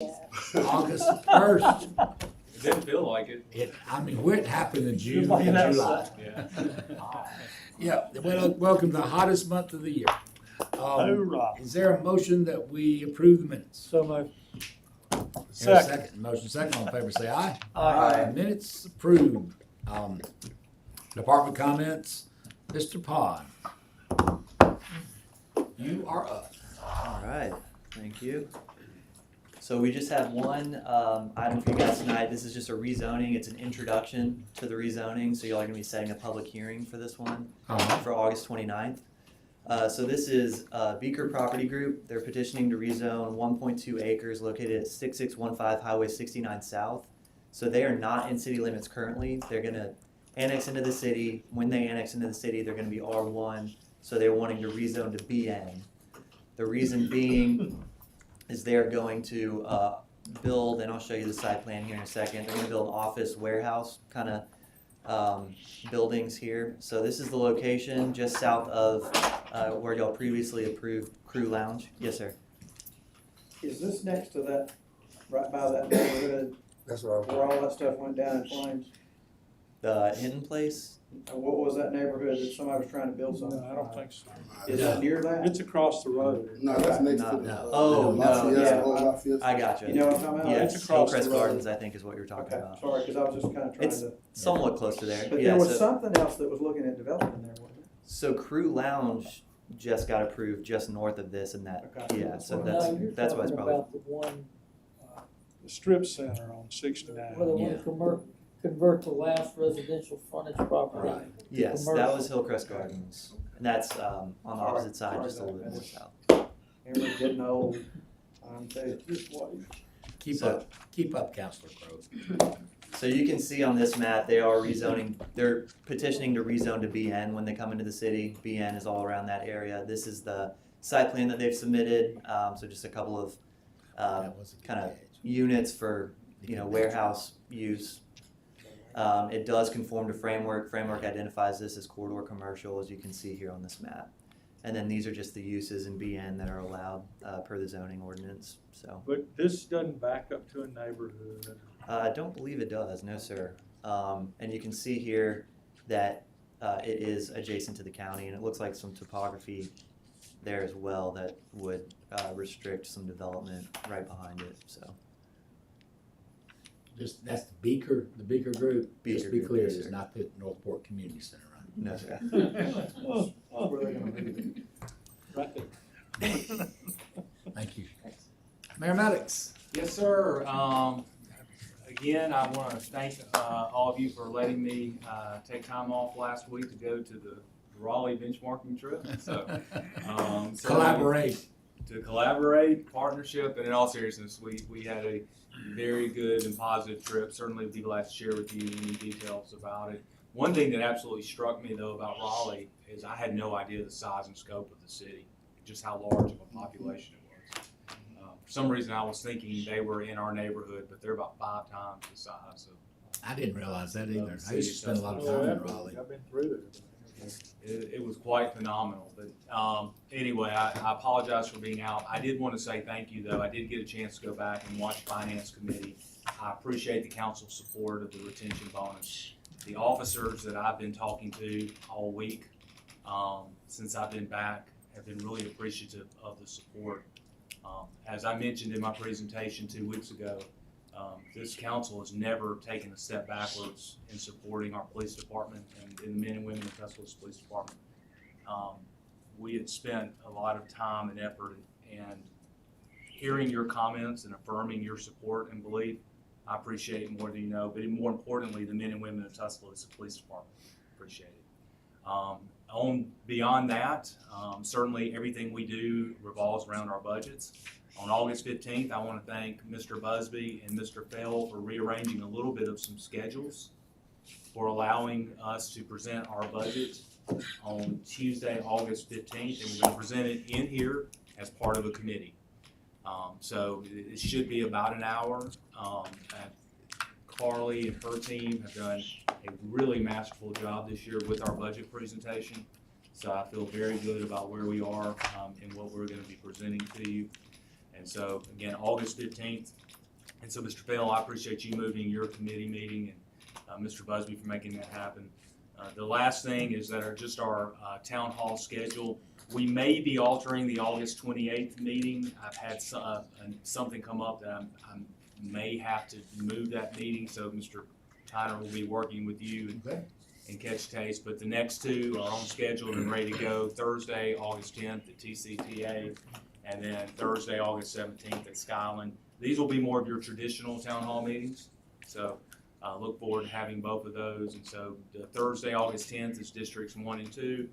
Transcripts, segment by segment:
August 1st. It didn't feel like it. It happened in June You're and looking July. Yeah. Yeah, well, welcome to the hottest month of the year. Hoorah. Is there a motion that we approve the minutes? So moved. Is there a Second. Motion second, all in favor say aye. Aye. Minutes approved. Department comments, Mr. Pond. You are up. All right, thank you. So we just have one item for you guys tonight. This is just a rezoning. It's an introduction to the rezoning. So y'all are gonna be setting a public hearing for this one for August 29th. So this is Beaker Property Group. They're petitioning to rezone 1.2 acres located at 6615 Highway 69 South. So they are not in city limits currently. They're gonna annex into the city. When they annex into the city, they're gonna be R1. So they're wanting to rezone to BN. The reason being is they're going to build, and I'll show you the site plan here in a second, they're gonna build office warehouse kind of buildings here. So this is the location just south of where y'all previously approved Crew Lounge. Yes, sir. Is this next to that, right by that neighborhood, That's what where all that stuff went down in flames? The Hinton Place? What was that neighborhood that somebody was trying to build something? No, I don't think so. Is it near that? It's across the road. No, that's next No. to the. Oh, no, Lafayette, yeah. old Lafayette. I got you. You know what I'm talking about? Yes, It's across the Hillcrest road. Gardens, I think is what you're talking Okay, about. sorry, cause I was just kinda trying It's to, somewhat close to there. but Yeah, there was so- something else that was looking at developing there, wasn't there? So Crew Lounge just got approved just north of this and that, Okay. yeah, so No, that's why it's probably, About the one, The strip center on 69. where they Yeah. want to convert the last residential frontage property. Right. yes, that commercial. was Hillcrest Gardens. And that's on the opposite side, just a little bit more south. Everybody's getting old, I'm telling you. Keep up, Counselor Crowe. So you can see on this map, they are rezoning, they're petitioning to rezone to BN when they come into the city. BN is all around that area. This is the site plan that they've submitted, so just a couple of kind of units for, warehouse use. It does conform to framework. Framework identifies this as corridor commercial, as you can see here on this map. And then these are just the uses in BN that are allowed per the zoning ordinance, so. But this doesn't back up to a neighborhood. I don't believe it does, no sir. And you can see here that it is adjacent to the county, and it looks like some topography there as well that would restrict some development right behind it, so. That's the Beaker group. Beaker Just to be Group, clear, yes, it's sir. not the Northport Community Center, right? No sir. Where they gonna be? Right there. Thank you. Mayor Maddox. Yes, sir. Again, I want to thank all of you for letting me take time off last week to go to the Raleigh benchmarking trip. So, Collaborate. To collaborate, partnership, and in all seriousness, we had a very good and positive trip. Certainly would be glad to share with you any details about it. One thing that absolutely struck me though about Raleigh is I had no idea the size and scope of the city, just how large of a population it was. For some reason I was thinking they were in our neighborhood, but they're about 5 times the size of. I didn't realize that either. I used to spend a lot of time in Raleigh. I've been through it. It was quite phenomenal, but anyway, I apologize for being out. I did want to say thank you, though. I did get a chance to go back and watch Finance Committee. I appreciate the council's support of the retention bonus. The officers that I've been talking to all week since I've been back have been really appreciative of the support. As I mentioned in my presentation 2 weeks ago, this council has never taken a step backwards in supporting our police department and the men and women of Tuscaloosa Police Department. We had spent a lot of time and effort and hearing your comments and affirming your support and belief. I appreciate it more than you know, but more importantly, the men and women of Tuscaloosa Police Department appreciate it. Beyond that, certainly everything we do revolves around our budgets. On August 15th, I want to thank Mr. Busby and Mr. Fell for rearranging a little bit of some schedules for allowing us to present our budget on Tuesday, August 15th, and we're going to present it in here as part of a committee. So it should be about an hour. Carly and her team have done a really masterful job this year with our budget presentation. So I feel very good about where we are and what we're going to be presenting to you. And so again, August 15th, And so, Mr. Fell, I appreciate you moving your committee meeting, and Mr. Busby for making that happen. The last thing is that our town hall schedule. We may be altering the August 28th meeting. I've had something come up that I may have to move that meeting, so Mr. Tyner will be working with you Okay. and catch taste. But the next two are on schedule and ready to go. Thursday, August 10th at TCTA, and then Thursday, August 17th at Skyland. These will be more of your traditional town hall meetings, so look forward to having both of those. And so the Thursday, August 10th is districts 1 and 2,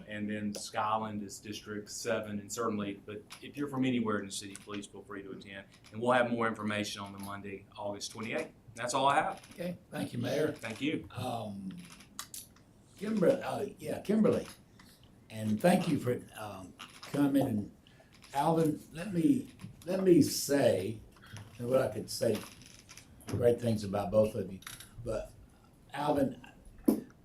and then Skyland is district 7. And certainly, but if you're from anywhere in the city, please feel free to attend. And we'll have more information on the Monday, August 28th. That's all I have. Okay, thank you, Mayor. Thank you. Kimberly, and thank you for, coming. And Alvin, let me say, and what I could say great things about both of you, but Alvin,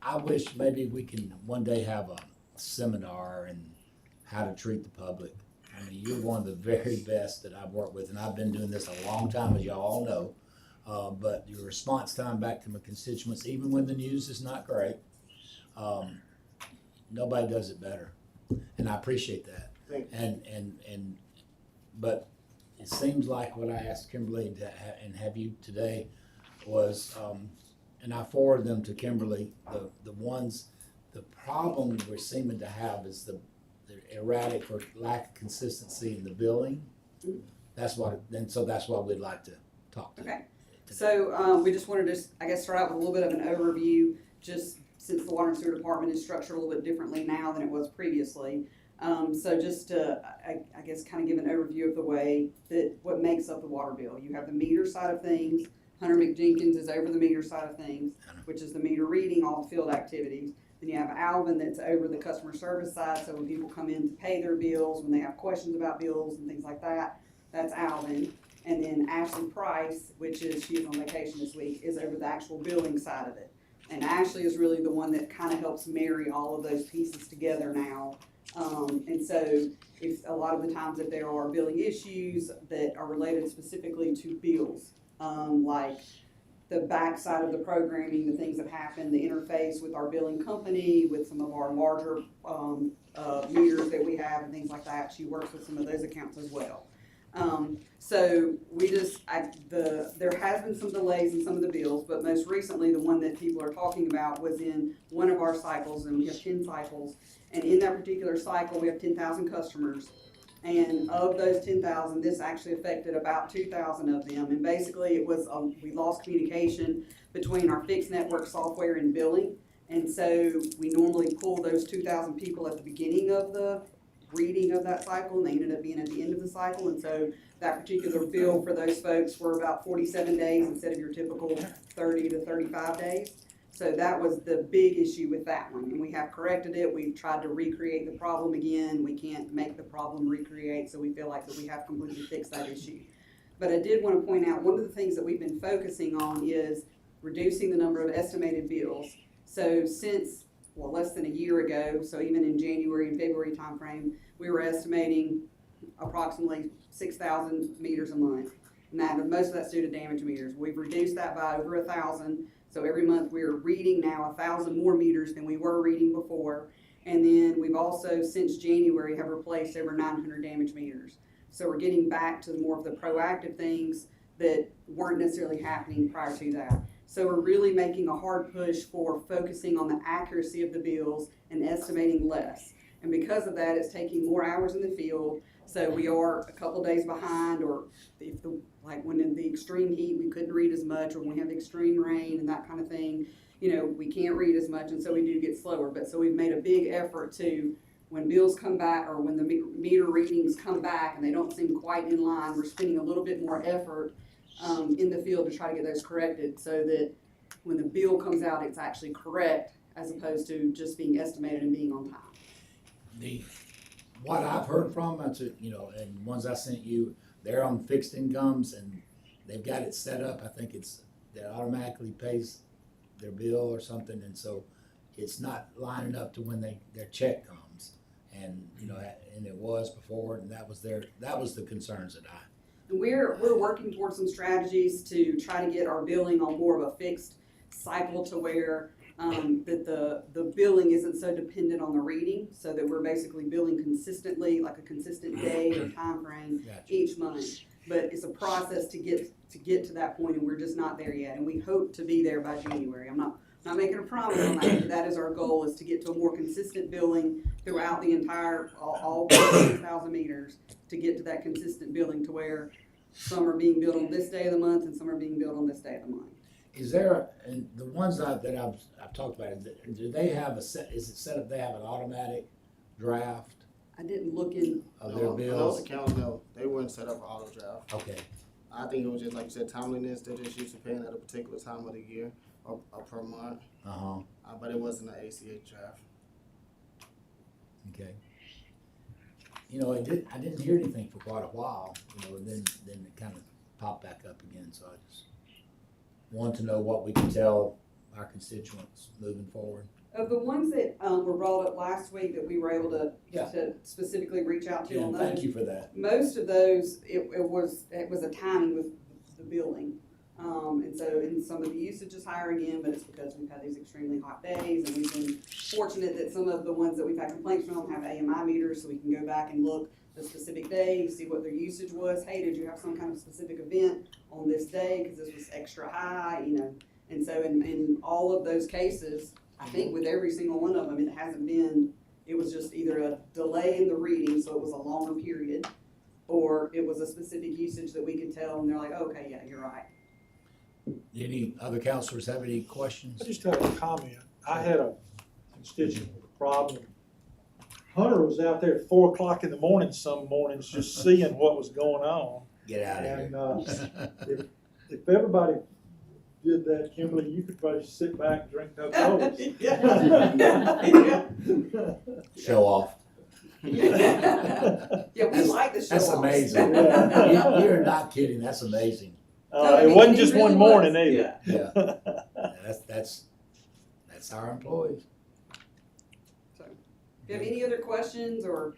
I wish maybe we can one day have a seminar in how to treat the public. I mean, you're one of the very best that I've worked with, and I've been doing this a long time, as y'all all know. But your response time back to my constituents, even when the news is not great, nobody does it better, and I appreciate that. But it seems like what I asked Kimberly and have you today was, and I forwarded them to Kimberly, the problem we're seeming to have is the erratic or lack of consistency in the billing. That's why we'd like to talk to. Okay. So we just wanted to, I guess, start out with a little bit of an overview, just since the Water and Sewer Department is structured a little bit differently now than it was previously. So just to, I guess, kind of give an overview of the way that what makes up the water bill. You have the meter side of things. Hunter McJenkins is over the meter side of things, which is the meter reading, all the field activities. Then you have Alvin that's over the customer service side. So when people come in to pay their bills, when they have questions about bills and things like that, that's Alvin. And then Ashley Price, which is, she's on vacation this week, is over the actual billing side of it. And Ashley is really the one that kind of helps marry all of those pieces together now. And so if a lot of the times if there are billing issues that are related specifically to bills, like the backside of the programming, the things that happen, the interface with our billing company, with some of our larger meters that we have and things like that, she works with some of those accounts as well. So we just, there has been some delays in some of the bills, but most recently the one that people are talking about was in one of our cycles, and we have 10 cycles. And in that particular cycle, we have 10,000 customers. And of those 10,000, this actually affected about 2,000 of them. And basically it was, we lost communication between our fixed network software and billing. And so we normally pull those 2,000 people at the beginning of the reading of that cycle, and they ended up being at the end of the cycle. And so that particular bill for those folks were about 47 days instead of your typical 30 to 35 days. So that was the big issue with that one, and we have corrected it. We've tried to recreate the problem again. We can't make the problem recreate, so we feel like that we have completely fixed that issue. But I did want to point out, one of the things that we've been focusing on is reducing the number of estimated bills. So since, well, less than a year ago, so even in January and February timeframe, we were estimating approximately 6,000 meters a month. And most of that's due to damage meters. We've reduced that by over 1,000. So every month we're reading now 1,000 more meters than we were reading before. And then we've also, since January, have replaced over 900 damaged meters. So we're getting back to more of the proactive things that weren't necessarily happening prior to that. So we're really making a hard push for focusing on the accuracy of the bills and estimating less. And because of that, it's taking more hours in the field. So we are a couple days behind, or if like when in the extreme heat, we couldn't read as much, or when we have extreme rain and that kind of thing, you know, we can't read as much, and so we do get slower. But so we've made a big effort to, when bills come back, or when the meter readings come back and they don't seem quite in line, we're spending a little bit more effort in the field to try to get those corrected, so that when the bill comes out, it's actually correct, as opposed to just being estimated and being on time. What I've heard from, and ones I sent you, they're on fixed incomes and they've got it set up. I think that automatically pays their bill or something, and so it's not lining up to when their check comes. And and it was before, and that was the concerns that we're working towards some strategies to try to get our billing on more of a fixed cycle to where that the billing isn't so dependent on the reading, so that we're basically billing consistently, like a consistent day or time frame Gotcha. each month. But it's a process to get to that point, and we're just not there yet. And we hope to be there by January. I'm not making a promise on that, but that is our goal, is to get to a more consistent billing throughout the entire, all 1,000 meters, to get to that consistent billing to where some are being billed on this day of the month and some are being billed on this day of the month. Is there, and the ones that I've talked about, do they have is it set up, they have an automatic draft I didn't look in, of their Those bills? accounts, no, they weren't set up for auto draft. Okay, I think it was just like you said, timeliness. They're just used to paying at a particular time of the year or per month. uh-huh, But it wasn't an ACH draft. okay. You know, I didn't hear anything for quite a while, you know, and then it kind of popped back up again, so I just want to know what we can tell our constituents moving forward. of the ones that were brought up last week that we were able to Yeah. specifically reach out to Yeah, on thank those, you for that. most of those, it was a timing with the billing. And so, and some of the usage is higher again, but it's because we've had these extremely hot days, and we've been fortunate that some of the ones that we've had complaints from have AMI meters, so we can go back and look the specific day, see what their usage was. Hey, did you have some kind of specific event on this day, because this was extra high, you know? And so in all of those cases, I think with every single one of them, it hasn't been, it was just either a delay in the reading, so it was a longer period, or it was a specific usage that we could tell, and they're like, okay, yeah, you're right. Any other counselors have any questions? I just have a comment. I had a constituent with a problem. Hunter was out there at 4 o'clock in the morning some mornings just seeing what was going on. Get out of And here. if everybody did that, Kimberly, you could probably sit back and drink Coca-Cola. Show off. Yeah, we like the show That's offs. amazing. Yeah. You're not kidding, that's amazing. No, I It mean, wasn't he just really one was. morning either. Yeah. Yeah, that's our employees. So, if you have any other questions or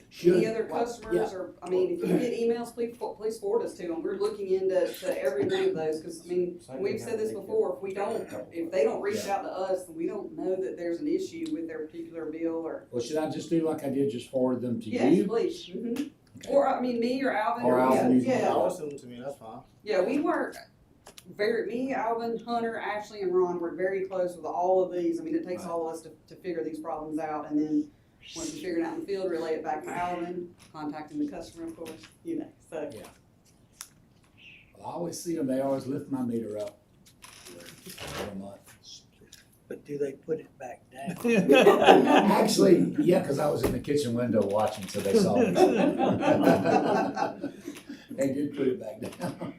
Should- any other customers, or, I mean, if you get emails, please forward us to them. We're looking into every one of those, because, I mean, we've said this before, if they don't reach out to us, then we don't know that there's an issue with their particular bill, or, Well, should I just do like I did, just forward them to yes, you? please. Mhm. Okay. Or, I mean, me or Alvin. Or Alvin, you- Yeah, I'll send them to me, that's fine. yeah, we weren't me, Alvin, Hunter, Ashley, and Ron were very close with all of these. I mean, it takes Right. all of us to figure these problems out, and then once we figure it out in the field, relay it back to Alvin, contacting the customer, of course, you know, so. Well, I always see them, they always lift my meter up every month. But do they put it back down? Actually, yeah, because I was in the kitchen window watching, so they saw me. They did put it back down.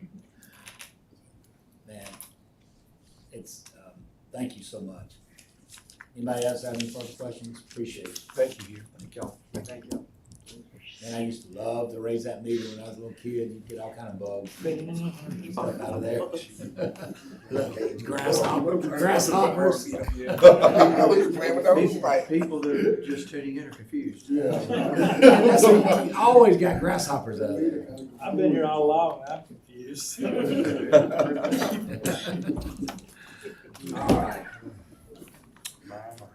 Man, it's, thank you so much. Anybody else have any further questions? Appreciate it. Thank you. Thank y'all. Thank you. Man, I used to love to raise that meter when I was a little kid. You'd get all kind of bugs. Stuff out of there. Grasshoppers. People that are just tuning in are confused. You always got grasshoppers out there. I've been here all along, I'm confused. All right.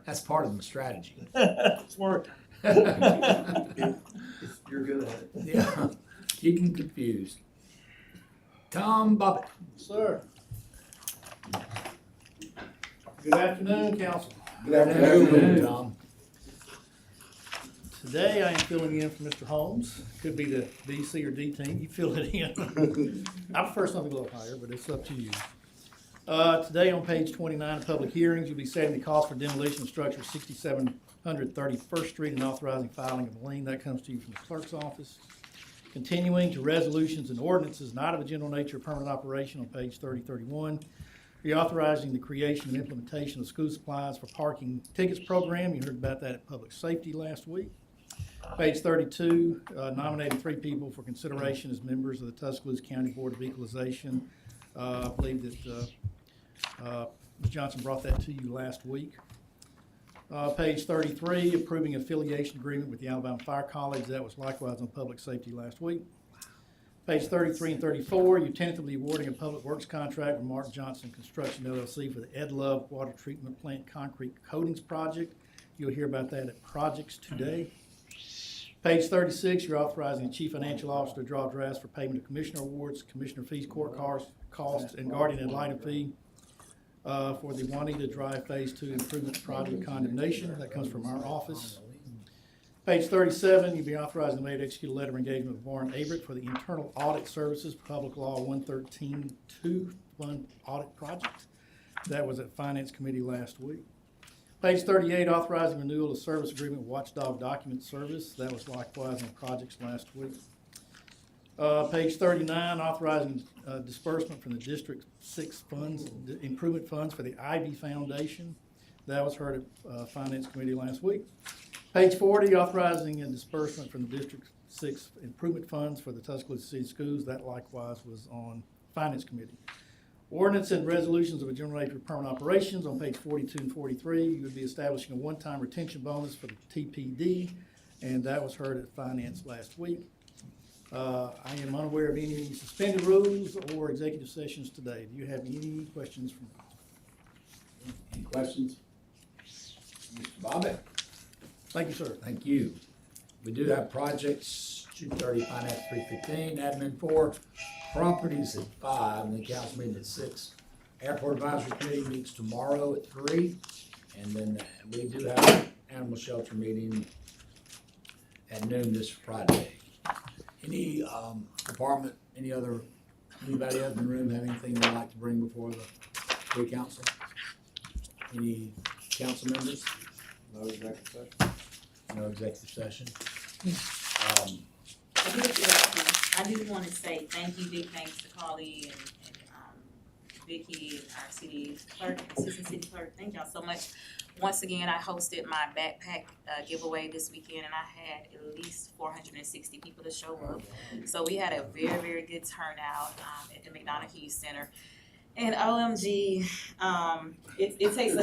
That's part of the strategy. It's working. You're good at it. Yeah, keep them confused. Tom Bobbitt. Sir. Good afternoon, council. Good afternoon, Tom. Today I am filling in for Mr. Holmes. Could be the B, C, or D team. You fill it in. I prefer something a little higher, but it's up to you. Today on page 29 of public hearings, you'll be setting the cost for demolition of structure 6700 31st Street and authorizing filing of a lien. That comes to you from the clerk's office. Continuing to resolutions and ordinances not of a general nature of permanent operation on page 3031. Reauthorizing the creation and implementation of school supplies for parking tickets program. You heard about that at Public Safety last week. Page 32, nominating 3 people for consideration as members of the Tuscaloosa County Board of Equalization. I believe that Ms. Johnson brought that to you last week. Page 33, approving affiliation agreement with the Alabama Fire College. That was likewise on Public Safety last week. Page 33 and 34, you're tentatively awarding a public works contract with Mark Johnson Construction LLC for the Ed Love Water Treatment Plant Concrete Coatings Project. You'll hear about that at Projects Today. Page 36, you're authorizing the Chief Financial Officer to draw drafts for payment of commissioner awards, commissioner fees, court costs, and guardian ad litem fee for the Juanita Drive Phase 2 Improvement Project condemnation. That comes from our office. Page 37, you'll be authorizing the mayor to execute a letter of engagement with Warren Averett for the Internal Audit Services, Public Law 113-2 Fund Audit Project. That was at Finance Committee last week. Page 38, authorizing renewal of service agreement with Watchdog Document Service. That was likewise on projects last week. Page 39, authorizing disbursement from the District 6 funds, improvement funds for the Ivy Foundation. That was heard at Finance Committee last week. Page 40, authorizing a disbursement from the District 6 improvement funds for the Tuscaloosa City Schools. That likewise was on Finance Committee. Ordinance and resolutions of a general nature of permanent operations on page 42 and 43. You would be establishing a one-time retention bonus for the TPD, and that was heard at Finance last week. I am unaware of any suspended rules or executive sessions today. Do you have any questions from? Any questions? Mr. Bobbitt? Thank you, sir. Thank you. We do have projects, 2:30, finance 3:15, admin 4, properties at 5, and the council meeting at 6. Airport Advisory Committee meets tomorrow at 3, and then we do have an animal shelter meeting at noon this Friday. Any department, anybody else in the room have anything they'd like to bring before the free council? Any council members? No executive session. No executive session. I do want to say thank you, big thanks to Carly and Vicky, our city clerk, assistant city clerk. Thank y'all so much. Once again, I hosted my backpack giveaway this weekend, and I had at least 460 people to show up. So we had a very, very good turnout at the McDonough Center. And OMG, it takes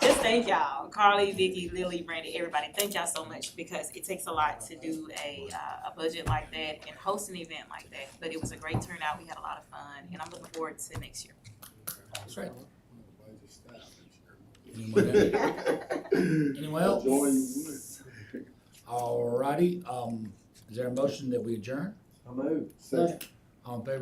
just thank y'all, Carly, Vicky, Lily, Brandy, everybody. Thank y'all so much, because it takes a lot to do a budget like that and host an event like that. But it was a great turnout. We had a lot of fun, and I'm looking forward to next year. That's right. Anyone else? All righty. Is there a motion that we adjourn? I move. All in favor,